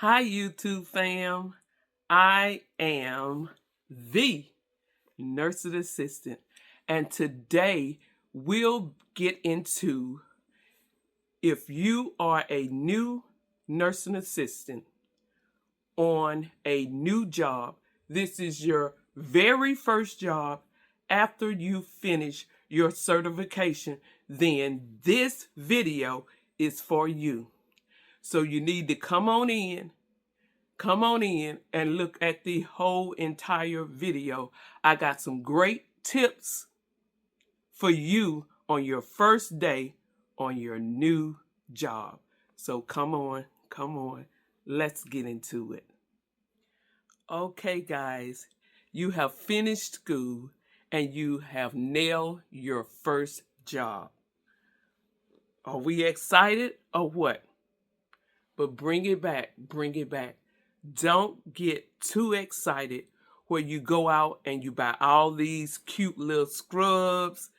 Hi, YouTube fam. I am the nursing assistant, and today we'll get into if you are a new nursing assistant on a new job. This is your very first job after you finish your certification. Then this video is for you. So you need to come on in and look at the whole entire video. I got some great tips for you on your first day on your new job. So come on, let's get into it. Okay, guys, you have finished school and you have nailed your first job. Are we excited or what? But bring it back. Don't get too excited where you go out and you buy all these cute little scrubs,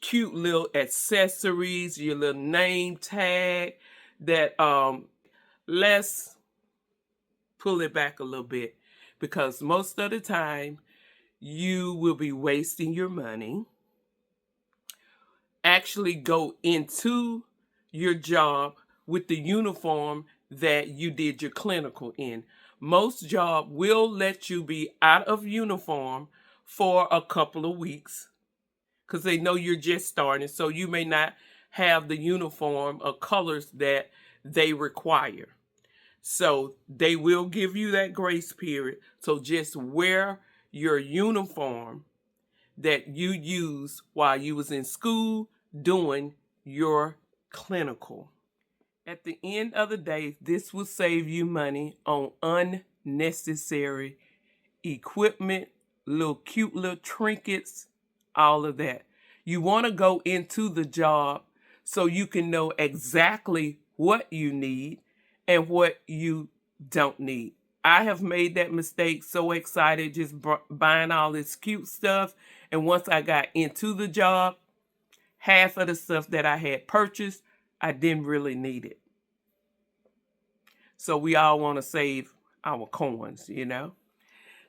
cute little accessories, your little name tag that let's pull it back a little bit, because most of the time you will be wasting your money. Actually go into your job with the uniform that you did your clinical in. Most jobs will let you be out of uniform for a couple of weeks because they know you're just starting, so you may not have the uniform or colors that they require. So they will give you that grace period. So just wear your uniform that you used while you was in school doing your clinical. At the end of the day, this will save you money on unnecessary equipment, little cute little trinkets, all of that. You want to go into the job so you can know exactly what you need and what you don't need. I have made that mistake, so excited just buying all this cute stuff. And once I got into the job, half of the stuff that I had purchased, I didn't really need it. So we all want to save our coins, you know.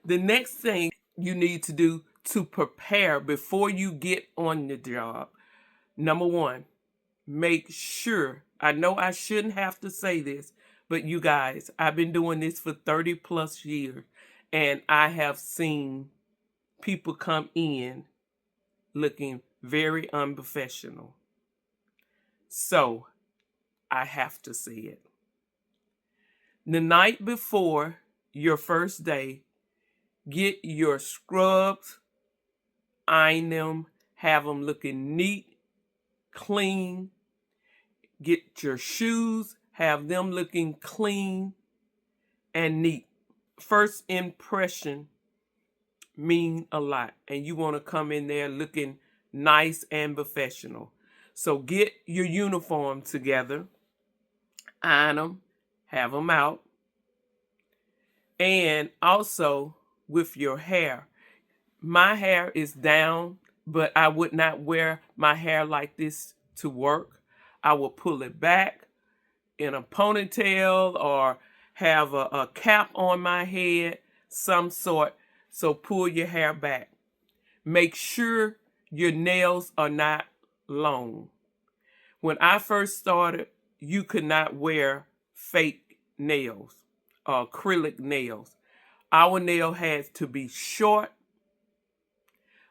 The next thing you need to do to prepare before you get on the job, number one, make sure, I know I shouldn't have to say this, but you guys, I've been doing this for 30 plus years, and I have seen people come in looking very unprofessional. So I have to say it. The night before your first day, get your scrubs, iron them, have them looking neat, clean. Get your shoes, have them looking clean and neat. First impression mean a lot, and you want to come in there looking nice and professional. So get your uniform together, iron them, have them out. And also with your hair. My hair is down, but I would not wear my hair like this to work. I will pull it back in a ponytail or have a cap on my head, some sort. So pull your hair back. Make sure your nails are not long. When I first started, you could not wear fake nails or acrylic nails. Our nail had to be short.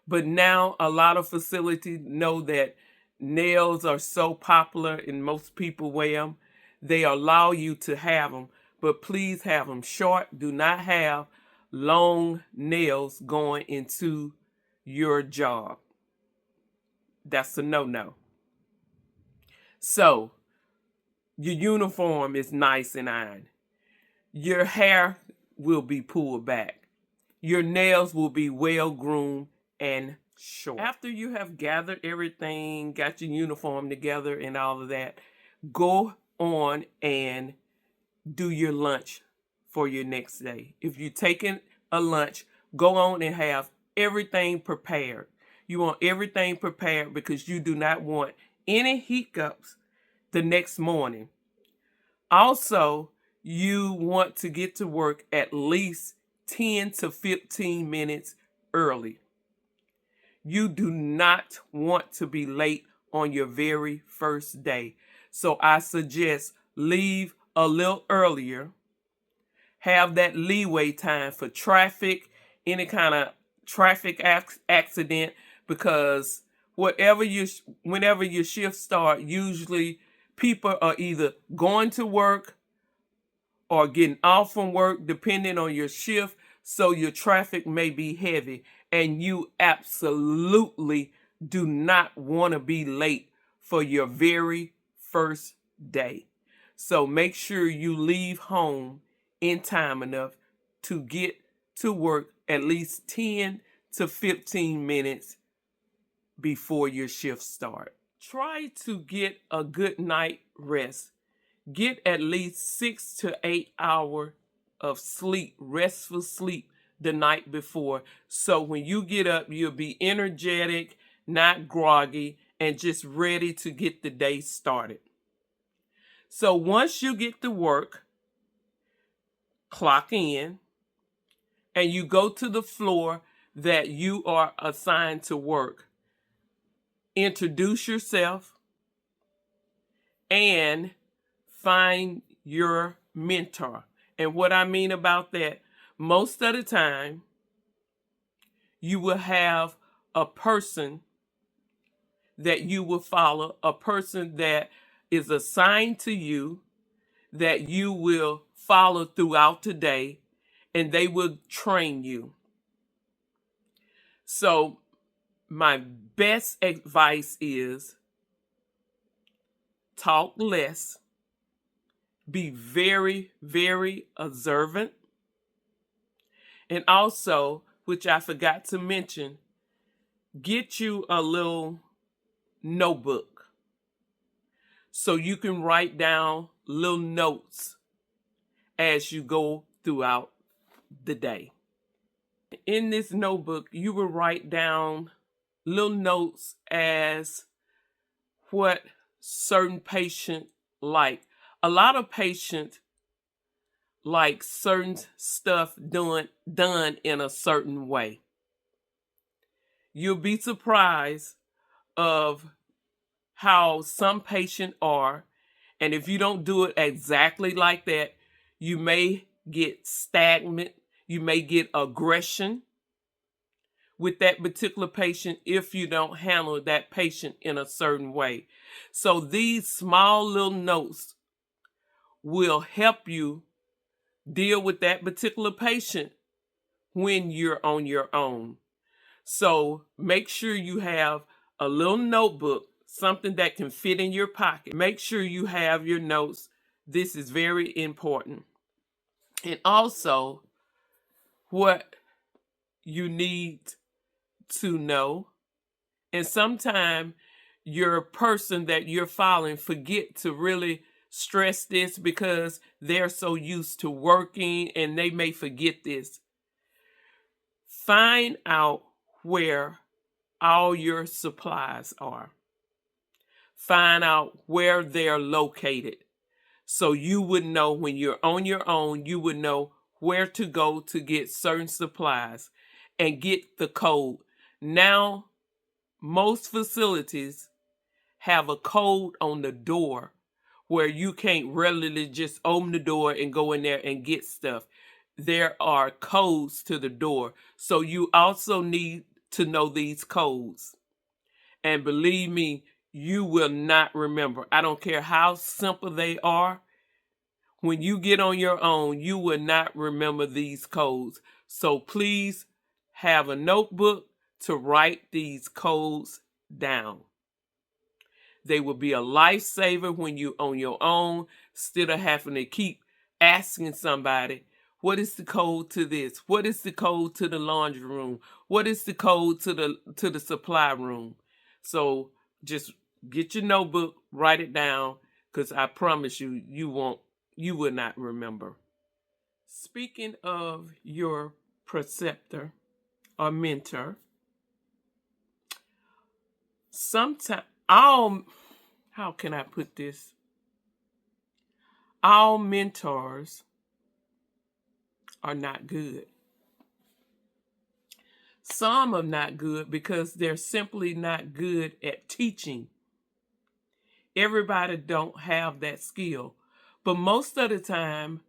But now a lot of facilities know that nails are so popular and most people wear them. They allow you to have them, but please have them short. Do not have long nails going into your job. That's a no-no. So your uniform is nice and ironed. Your hair will be pulled back. Your nails will be well groomed and short. After you have gathered everything, got your uniform together and all of that, go on and do your lunch for your next day. If you're taking a lunch, go on and have everything prepared. You want everything prepared because you do not want any hiccups the next morning. Also, you want to get to work at least 10 to 15 minutes early. You do not want to be late on your very first day. So I suggest leave a little earlier. Have that leeway time for traffic, any kind of traffic accident, because whenever your shift start, usually people are either going to work or getting off from work, depending on your shift. So your traffic may be heavy, and you absolutely do not want to be late for your very first day. So make sure you leave home in time enough to get to work at least 10 to 15 minutes before your shift start. Try to get a good night rest. Get at least 6 to 8 hours of sleep, restful sleep the night before. So when you get up, you'll be energetic, not groggy, and just ready to get the day started. So once you get to work, clock in, and you go to the floor that you are assigned to work. Introduce yourself and find your mentor. And what I mean about that, most of the time, you will have a person that you will follow, a person that is assigned to you, that you will follow throughout the day, and they will train you. So my best advice is talk less, be very, very observant, and also, which I forgot to mention, get you a little notebook so you can write down little notes as you go throughout the day. In this notebook, you will write down little notes as what certain patient like. A lot of patients like certain stuff done in a certain way. You'll be surprised of how some patients are, and if you don't do it exactly like that, you may get stagnant, you may get aggression with that particular patient if you don't handle that patient in a certain way. So these small little notes will help you deal with that particular patient when you're on your own. So make sure you have a little notebook, something that can fit in your pocket. Make sure you have your notes. This is very important. And also, what you need to know, and sometimes your person that you're following forget to really stress this because they're so used to working and they may forget this. Find out where all your supplies are. Find out where they're located. So you would know when you're on your own, you would know where to go to get certain supplies and get the code. Now, most facilities have a code on the door where you can't readily just open the door and go in there and get stuff. There are codes to the door. So you also need to know these codes. And believe me, you will not remember. I don't care how simple they are. When you get on your own, you will not remember these codes. So please have a notebook to write these codes down. They will be a lifesaver when you're on your own, instead of having to keep asking somebody, what is the code to this? What is the code to the laundry room? What is the code to the supply room? So just get your notebook, write it down, because I promise you, you will not remember. Speaking of your preceptor or mentor, sometimes how can I put this? all mentors are not good. Some are not good because they're simply not good at teaching. Everybody don't have that skill. But most of the time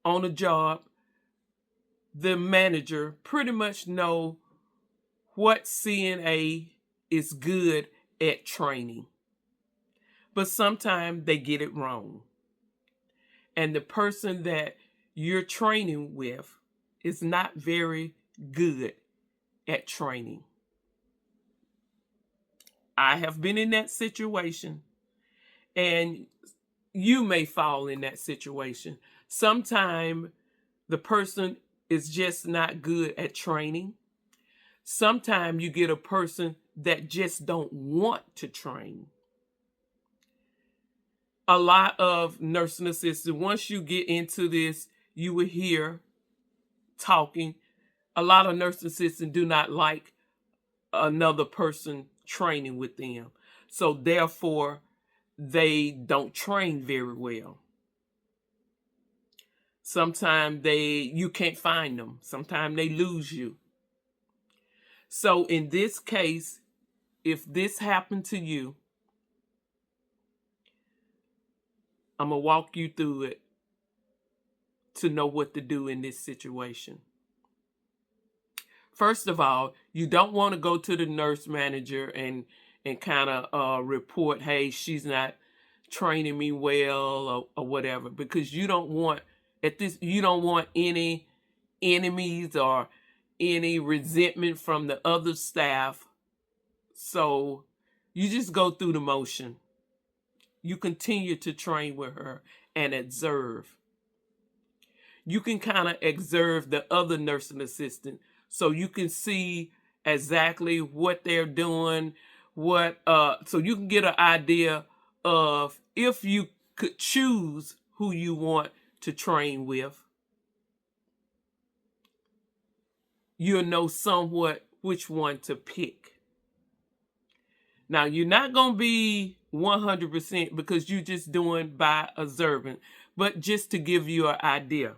on a job, the manager pretty much know what CNA is good at training. But sometimes they get it wrong. And the person that you're training with is not very good at training. I have been in that situation, and you may fall in that situation. Sometimes the person is just not good at training. Sometimes you get a person that just don't want to train. A lot of nursing assistants, once you get into this, you will hear talking. A lot of nursing assistants do not like another person training with them. So therefore, they don't train very well. Sometimes you can't find them. Sometimes they lose you. So in this case, if this happened to you, I'm going to walk you through it to know what to do in this situation. First of all, you don't want to go to the nurse manager and kind of report, hey, she's not training me well or whatever, because you don't want any enemies or any resentment from the other staff. So you just go through the motion. You continue to train with her and observe. You can kind of observe the other nursing assistant so you can see exactly what they're doing, so you can get an idea of if you could choose who you want to train with. You'll know somewhat which one to pick. Now, you're not going to be 100% because you're just doing by observing, but just to give you an idea.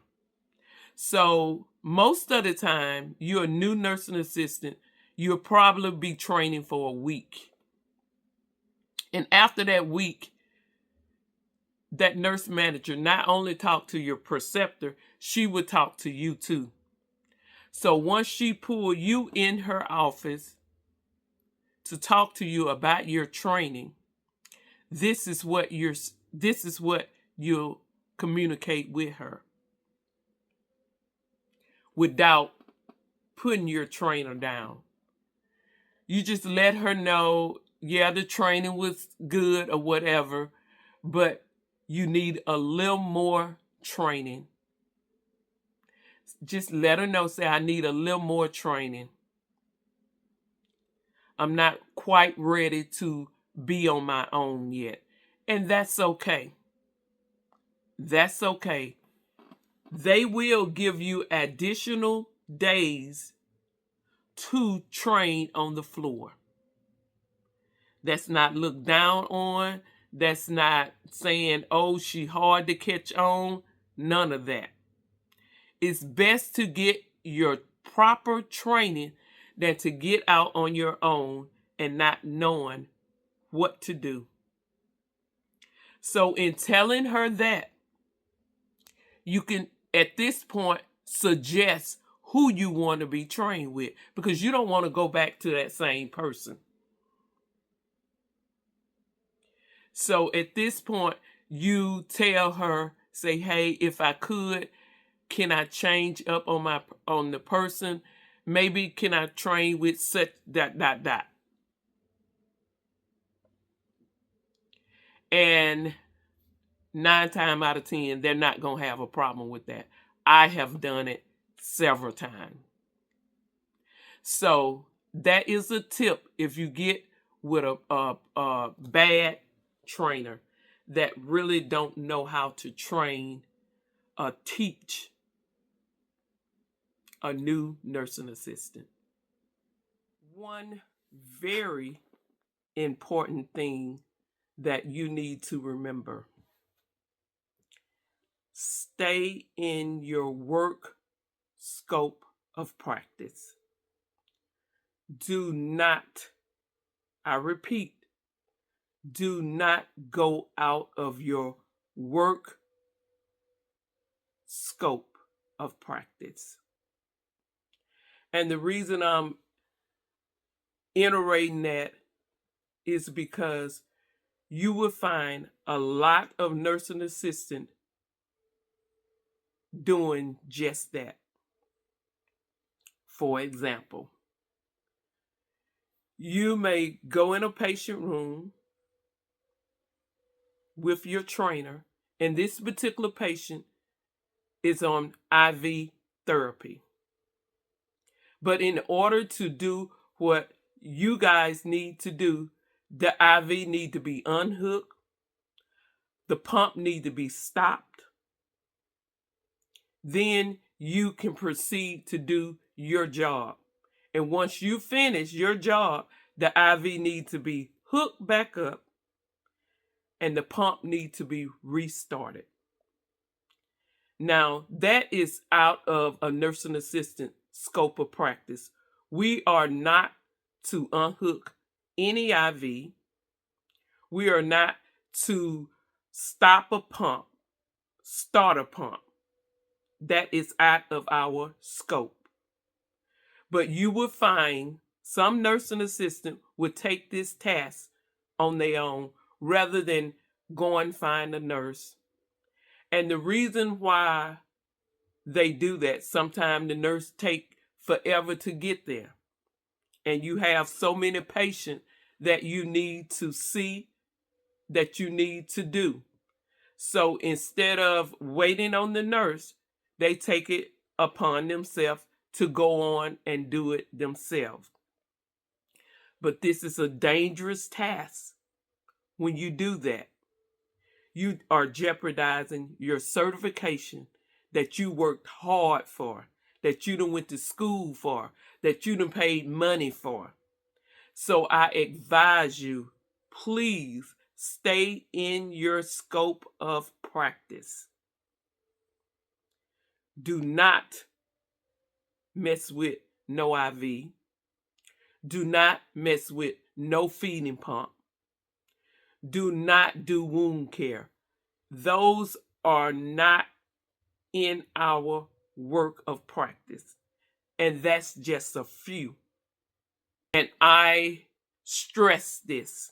So most of the time, you're a new nursing assistant, you'll probably be training for a week. And after that week, that nurse manager not only talked to your preceptor, she would talk to you too. So once she pulled you in her office to talk to you about your training, this is what you'll communicate with her without putting your trainer down. You just let her know, yeah, the training was good or whatever, but you need a little more training. Just let her know, say, I need a little more training. I'm not quite ready to be on my own yet. And that's okay. That's okay. They will give you additional days to train on the floor. That's not looked down on. That's not saying, oh, she hard to catch on. None of that. It's best to get your proper training than to get out on your own and not knowing what to do. So in telling her that, you can, at this point, suggest who you want to be trained with, because you don't want to go back to that same person. So at this point, you tell her, say, hey, if I could, can I change up on the person? Maybe can I train with such ... And 9 times out of 10, they're not going to have a problem with that. I have done it several times. So that is a tip if you get with a bad trainer that really don't know how to train or teach a new nursing assistant. One very important thing that you need to remember: stay in your work scope of practice. Do not, I repeat, do not go out of your work scope of practice. And the reason I'm iterating that is because you will find a lot of nursing assistants doing just that. For example, you may go in a patient room with your trainer, and this particular patient is on IV therapy. But in order to do what you guys need to do, the IV need to be unhooked, the pump need to be stopped. Then you can proceed to do your job. And once you finish your job, the IV needs to be hooked back up and the pump needs to be restarted. Now, that is out of a nursing assistant scope of practice. We are not to unhook any IV. We are not to stop a pump, start a pump. That is out of our scope. But you will find some nursing assistant would take this task on their own rather than go and find a nurse. And the reason why they do that, sometimes the nurse take forever to get there. And you have so many patients that you need to see, that you need to do. So instead of waiting on the nurse, they take it upon themselves to go on and do it themselves. But this is a dangerous task. When you do that, you are jeopardizing your certification that you worked hard for, that you done went to school for, that you done paid money for. So I advise you, please stay in your scope of practice. Do not mess with no IV. Do not mess with no feeding pump. Do not do wound care. Those are not in our work of practice. And that's just a few. And I stress this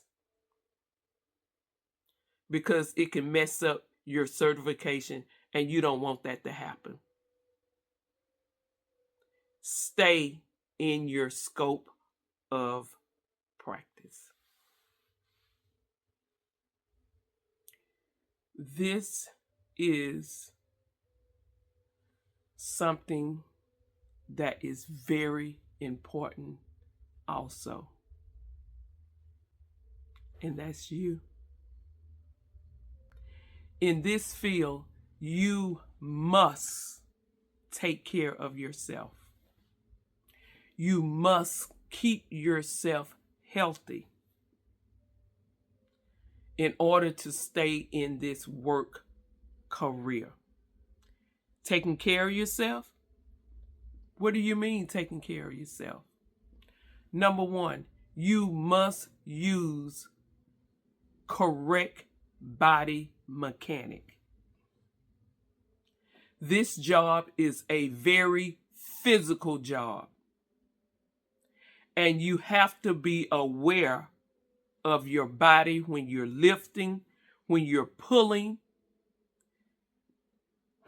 because it can mess up your certification and you don't want that to happen. Stay in your scope of practice. This is something that is very important also. And that's you. In this field, you must take care of yourself. You must keep yourself healthy in order to stay in this work career. Taking care of yourself? What do you mean taking care of yourself? Number one, you must use correct body mechanic. This job is a very physical job. And you have to be aware of your body when you're lifting, when you're pulling,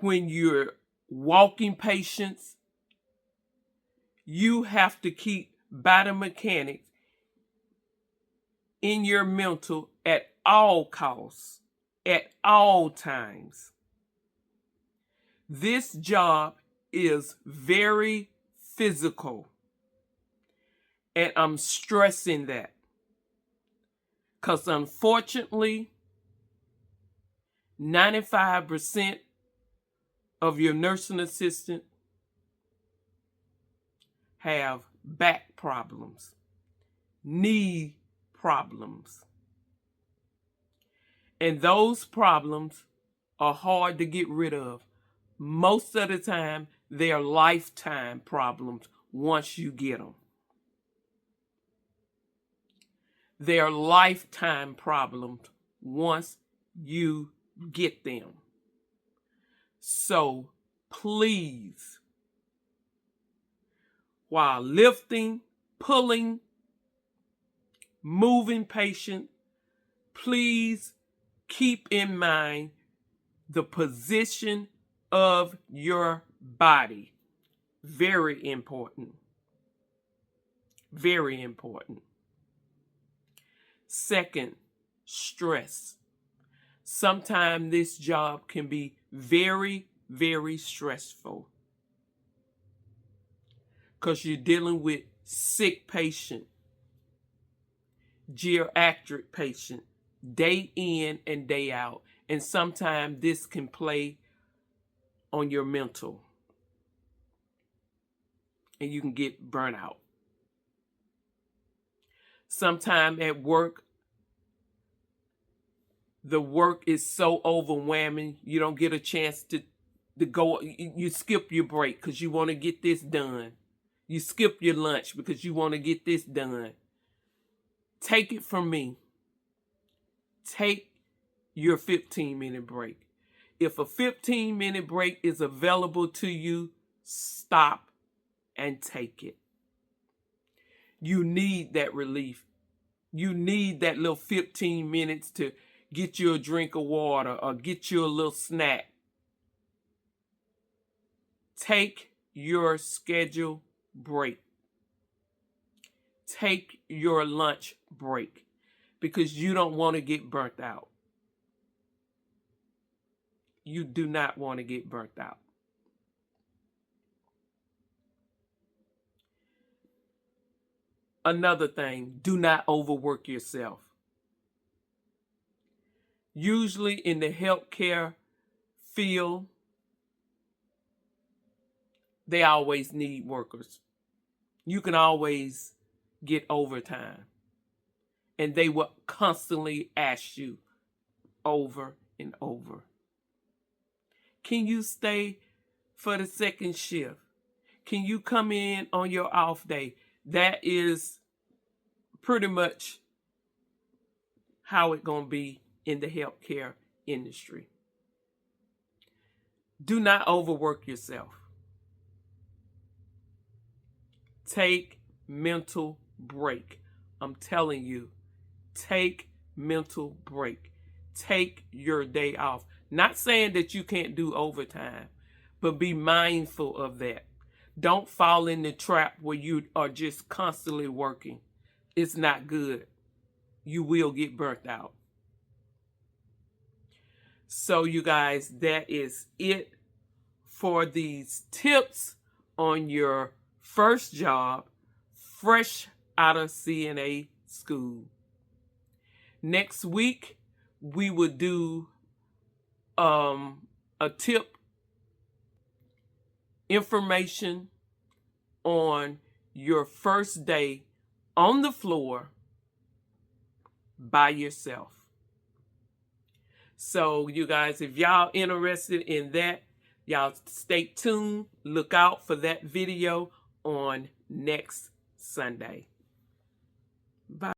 when you're walking patients. You have to keep body mechanics in your mental at all costs, at all times. This job is very physical. And I'm stressing that. Because unfortunately, 95% of your nursing assistant have back problems, knee problems. And those problems are hard to get rid of most of the time, they're lifetime problems once you get them. They're lifetime problems once you get them. So please, while lifting, pulling, moving patient, please keep in mind the position of your body. Very important. Very important. Second, stress. Sometimes this job can be very, very stressful because you're dealing with sick patient, geriatric patient, day in and day out. And sometimes this can play on your mental, and you can get burnout. Sometimes at work, the work is so overwhelming, you don't get a chance to go. You skip your break because you want to get this done. You skip your lunch because you want to get this done. Take it from me. Take your 15-minute break. If a 15-minute break is available to you, stop and take it. You need that relief. You need that little 15 minutes to get you a drink of water or get you a little snack. Take your scheduled break. Take your lunch break because you don't want to get burnt out. You do not want to get burnt out. Another thing, do not overwork yourself. Usually in the healthcare field, they always need workers. You can always get overtime. And they will constantly ask you over and over, can you stay for the second shift? Can you come in on your off day? That is pretty much how it's going to be in the healthcare industry. Do not overwork yourself. Take mental break. I'm telling you, take mental break. Take your day off. Not saying that you can't do overtime, but be mindful of that. Don't fall in the trap where you are just constantly working. It's not good. You will get burnt out. So you guys, that is it for these tips on your first job, fresh out of CNA school. Next week, we will do a tip information on your first day on the floor by yourself. So you guys, if y'all interested in that, y'all stay tuned. Look out for that video on next Sunday. Bye.